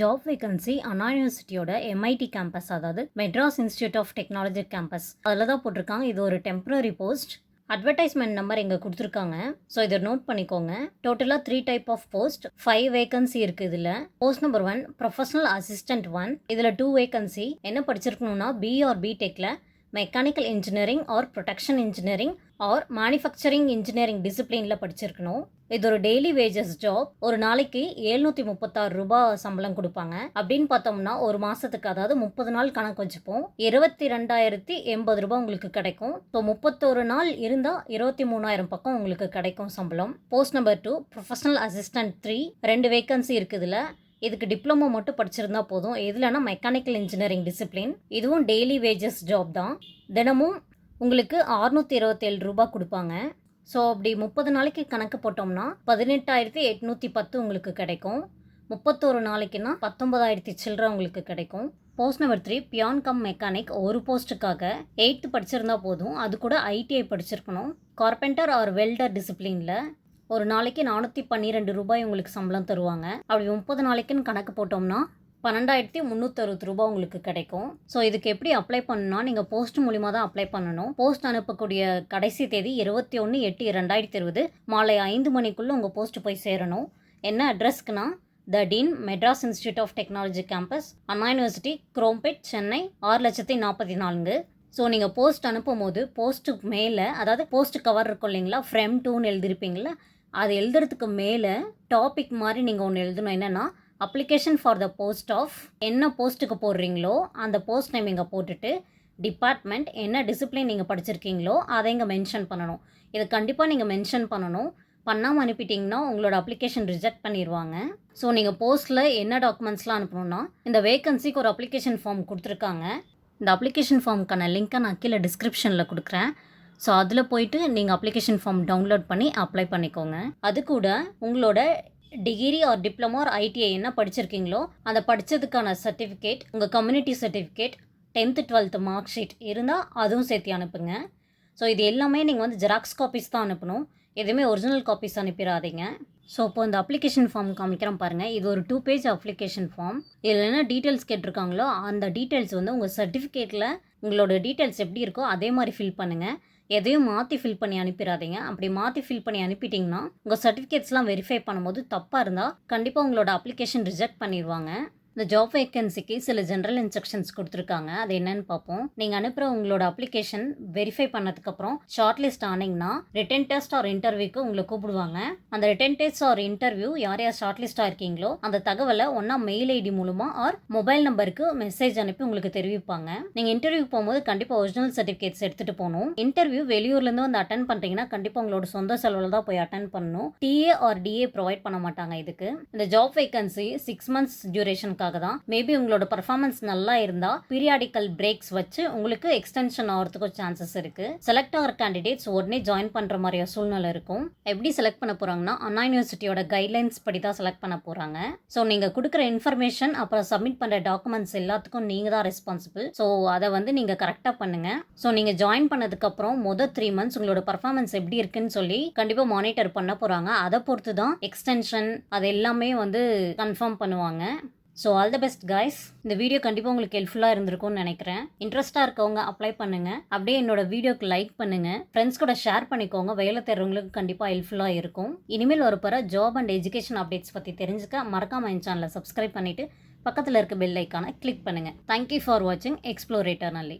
Job vacancy Anna யூனிவர்சிட்டியோட MIT campus, அதாவது Madras institute of technology campus, அதில் தான் போட்டிருக்காங்க. இது ஒரு டெம்பரரி போஸ்ட். அட்வர்டைஸ்மெண்ட் நம்பர் இங்கே கொடுத்துருக்காங்க. ஸோ இதை நோட் பண்ணிக்கோங்க. டோட்டலாக 3 டைப் ஆஃப் போஸ்ட், 5 வேகன்சி இருக்குது இதில். Post number 1 professional assistant 1. இதில் 2 வேகன்சி. என்ன படிச்சிருக்கணும்னா B or B.Techல mechanical engineering or production engineering or manufacturing engineering டிசிப்ளினில் படிச்சிருக்கணும். இது ஒரு டெய்லி வேஜஸ் ஜாப். ஒரு நாளைக்கு 736 ரூபாய் சம்பளம் கொடுப்பாங்க. அப்படின்னு பார்த்தோம்னா ஒரு மாதத்துக்கு, அதாவது 30 நாள் கணக்கு வச்சுப்போம், 22,080 ரூபாய் உங்களுக்கு கிடைக்கும். ஸோ 31 நாள் இருந்தால் 23,000 பக்கம் உங்களுக்கு கிடைக்கும் சம்பளம். Post number 2 professional assistant 3. 2 vacancy இருக்குதுல. இதுக்கு டிப்ளமோ மட்டும் படிச்சிருந்தா போதும். எதுலனா மெக்கானிக்கல் இன்ஜினியரிங் டிசிப்ளின். இதுவும் டெய்லி வேஜஸ் ஜாப் தான். தினமும் உங்களுக்கு 627 ரூபாய் கொடுப்பாங்க. ஸோ அப்படி 30 நாளைக்கு கணக்கு போட்டோம்னா 18,810 உங்களுக்கு கிடைக்கும். 31 நாளைக்குன்னா 19,000 சில்லற உங்களுக்கு கிடைக்கும். Post number 3 peon cum mechanic. ஒரு போஸ்ட்டுக்காக 8th படிச்சிருந்தா போதும். அது கூட ITI படிச்சிருக்கணும். கார்பெண்டர் ஆர் வெல்டர் டிசிப்ளினில் ஒரு நாளைக்கு 412 ரூபாய் உங்களுக்கு சம்பளம் தருவாங்க. அப்படி 30 நாளைக்குன்னு கணக்கு போட்டோம்னா 12,360 ரூபாய் உங்களுக்கு கிடைக்கும். ஸோ இதுக்கு எப்படி அப்ளை பண்ணணும்னா, நீங்கள் போஸ்ட் மூலிமா தான் அப்ளை பண்ணணும். போஸ்ட் அனுப்பக்கூடிய கடைசி தேதி 21/8/2020 மாலை 5 மணிக்குள்ளே உங்கள் போஸ்ட் போய் சேரணும். என்ன அட்ரஸ்க்குனா, the dean Madras institute of technology campus, Anna university, Chromepet, Chennai 6,44,000. So நீங்கள் போஸ்ட் அனுப்பும் போது போஸ்ட்டுக்கு மேலே, அதாவது போஸ்ட் கவர் இருக்கும் இல்லைங்களா, ஃப்ரெம் 2ன்னு எழுதிருப்பீங்களா, அது எழுதுறதுக்கு மேலே டாபிக் மாதிரி நீங்கள் ஒன்று எழுதணும். என்னென்னா, application for the post of, என்ன போஸ்ட்டுக்கு போடுறீங்களோ அந்த போஸ்ட் நேம் இங்கே போட்டுட்டு, டிபார்ட்மெண்ட், என்ன டிசிப்ளின் நீங்கள் படிச்சிருக்கீங்களோ அதை இங்கே மென்ஷன் பண்ணணும். இது கண்டிப்பாக நீங்கள் மென்ஷன் பண்ணணும். பண்ணாமல் அனுப்பிட்டிங்கன்னா உங்களோட அப்ளிகேஷன் ரிஜெக்ட் பண்ணிடுவாங்க. ஸோ நீங்கள் போஸ்ட்டில் என்ன டாக்குமெண்ட்ஸ்லாம் அனுப்பணும்னா, இந்த வேகன்சிக்கு ஒரு அப்ளிகேஷன் ஃபார்ம் கொடுத்துருக்காங்க. இந்த அப்ளிகேஷன் ஃபார்முக்கான லிங்க்கை நான் கீழே டிஸ்கிரிப்ஷனில் கொடுக்குறேன். ஸோ அதில் போயிட்டு நீங்கள் அப்ளிகேஷன் ஃபார்ம் டவுன்லோட் பண்ணி அப்ளை பண்ணிக்கோங்க. அது கூட உங்களோட degree R diploma R ITI என்ன படிச்சிருக்கீங்களோ அந்த படித்ததுக்கான சர்டிஃபிகேட், உங்கள் community certificate, 10th 12th mark sheet இருந்தால் அதுவும் சேர்த்து அனுப்புங்க. ஸோ இது எல்லாமே நீங்கள் வந்து ஜெராக்ஸ் காப்பீஸ் தான் அனுப்பணும். எதுவுமே ஒரிஜினல் காப்பீஸ் அனுப்பிடாதீங்க. ஸோ இப்போ இந்த அப்ளிகேஷன் ஃபார்ம் காமிக்கிறேன் பாருங்கள். இது ஒரு 2 பேஜ் அப்ளிகேஷன் ஃபார்ம். இதில் என்ன டீட்டெயில்ஸ் கேட்டிருக்காங்களோ அந்த டீட்டெயில்ஸ் வந்து உங்கள் சர்டிஃபிகேட்டில் உங்களோட டீட்டெயில்ஸ் எப்படி இருக்கோ அதே மாதிரி ஃபில் பண்ணுங்கள். எதையும் மாற்றி ஃபில் பண்ணி அனுப்பிடாதீங்க. அப்படி மாற்றி ஃபில் பண்ணி அனுப்பிட்டிங்கன்னா உங்கள் சர்டிஃபிகேட்ஸ்லாம் வெரிஃபை பண்ணும்போது தப்பாக இருந்தால் கண்டிப்பாக உங்களோட அப்ளிகேஷன் ரிஜெக்ட் பண்ணிடுவாங்க. இந்த ஜாப் வேகன்சிக்கு சில ஜென்ரல் இன்ஸ்ட்ரக்ஷன்ஸ் கொடுத்துருக்காங்க. அது என்னன்னு பார்ப்போம். நீங்கள் அனுப்புகிற உங்களோட அப்ளிகேஷன் வெரிஃபை பண்ணதுக்கப்புறம் ஷார்ட் லிஸ்ட் ஆனிங்கன்னா ரிட்டன் டெஸ்ட் ஆர் இன்டர்வியூக்கு உங்களை கூப்பிடுவாங்க. அந்த ரிட்டன் டெஸ்ட் ஆர் இன்டர்வியூ யார் யார் ஷார்ட் லிஸ்ட்டாக இருக்கீங்களோ அந்த தகவலை ஒன்றா மெயில் ஐடி மூலமாக ஆர் மொபைல் நம்பருக்கு மெசேஜ் அனுப்பி உங்களுக்கு தெரிவிப்பாங்க. நீங்கள் இன்டர்வியூ போகும்போது கண்டிப்பாக ஒரிஜினல் சர்டிஃபிகேட்ஸ் எடுத்துகிட்டு போகணும். இன்டர்வியூ வெளியூர்லேருந்து வந்து அட்டன் பண்ணுறீங்கன்னா கண்டிப்பாக உங்களோட சொந்த செலவில் தான் போய் அட்டன் பண்ணணும். TA ஆர் DA ப்ரொவைட் பண்ண மாட்டாங்க இதுக்கு. இந்த ஜாப் வேகன்சி 6 months டியூரேஷன் தான். மேபி உங்களோட பர்ஃபார்மன்ஸ் நல்லா இருந்தா பீரியாடிக்கல் பிரேக்ஸ் வச்சு உங்களுக்கு எக்ஸ்டென்ஷன் ஆகிறதுக்கு சான்சஸ் இருக்கு. செலக்ட் ஆகிற கேண்டிடேட்ஸ் உடனே ஜாயின் பண்ற மாதிரியா சூழ்நிலை இருக்கும். எப்படி செலக்ட் பண்ண போறாங்கன்னா, அண்ணா யூனிவர்சிட்டியோட கைட்லைன்ஸ் படி தான் செலக்ட் பண்ண போறாங்க. ஸோ நீங்க கொடுக்குற இன்ஃபர்மேஷன் அப்புறம் சப்மிட் பண்ற டாக்குமெண்ட்ஸ் எல்லாத்துக்கும் நீங்க தான் ரெஸ்பான்சிபிள். ஸோ அதை வந்து நீங்க கரெக்டா பண்ணுங்க. ஸோ நீங்க ஜாயின் பண்ணதுக்கு அப்புறம் முதல் 3 months உங்களோட பர்ஃபார்மன்ஸ் எப்படி இருக்குன்னு சொல்லி கண்டிப்பா மானிட்டர் பண்ண போறாங்க. அதை பொறுத்து தான் எக்ஸ்டென்ஷன் அது எல்லாமே வந்து கன்ஃபார்ம் பண்ணுவாங்க. So all the best guys. இந்த வீடியோ கண்டிப்பாக உங்களுக்கு ஹெல்ப்ஃபுல்லாக இருந்திருக்கும்னு நினைக்கிறேன். இன்ட்ரெஸ்ட்டாக இருக்கவங்க அப்ளை பண்ணுங்கள். அப்படியே என்னோட வீடியோக்கு லைக் பண்ணுங்கள். ஃப்ரெண்ட்ஸ் கூட ஷேர் பண்ணிக்கோங்க. வேலை தேடுறவங்களுக்கு கண்டிப்பாக ஹெல்ப்ஃபுல்லாக இருக்கும். இனிமேல் வரப்போகிற ஜாப் அண்ட் எஜுகேஷன் அப்டேட்ஸ் பற்றி தெரிஞ்சுக்க மறக்காம என் சேனலை சப்ஸ்கிரைப் பண்ணிவிட்டு பக்கத்தில் இருக்க பெல் ஐக்கானை கிளிக் பண்ணுங்கள். தேங்க்யூ ஃபார் வாட்சிங் எக்ஸ்ப்ளோர் இட்டர்னலி.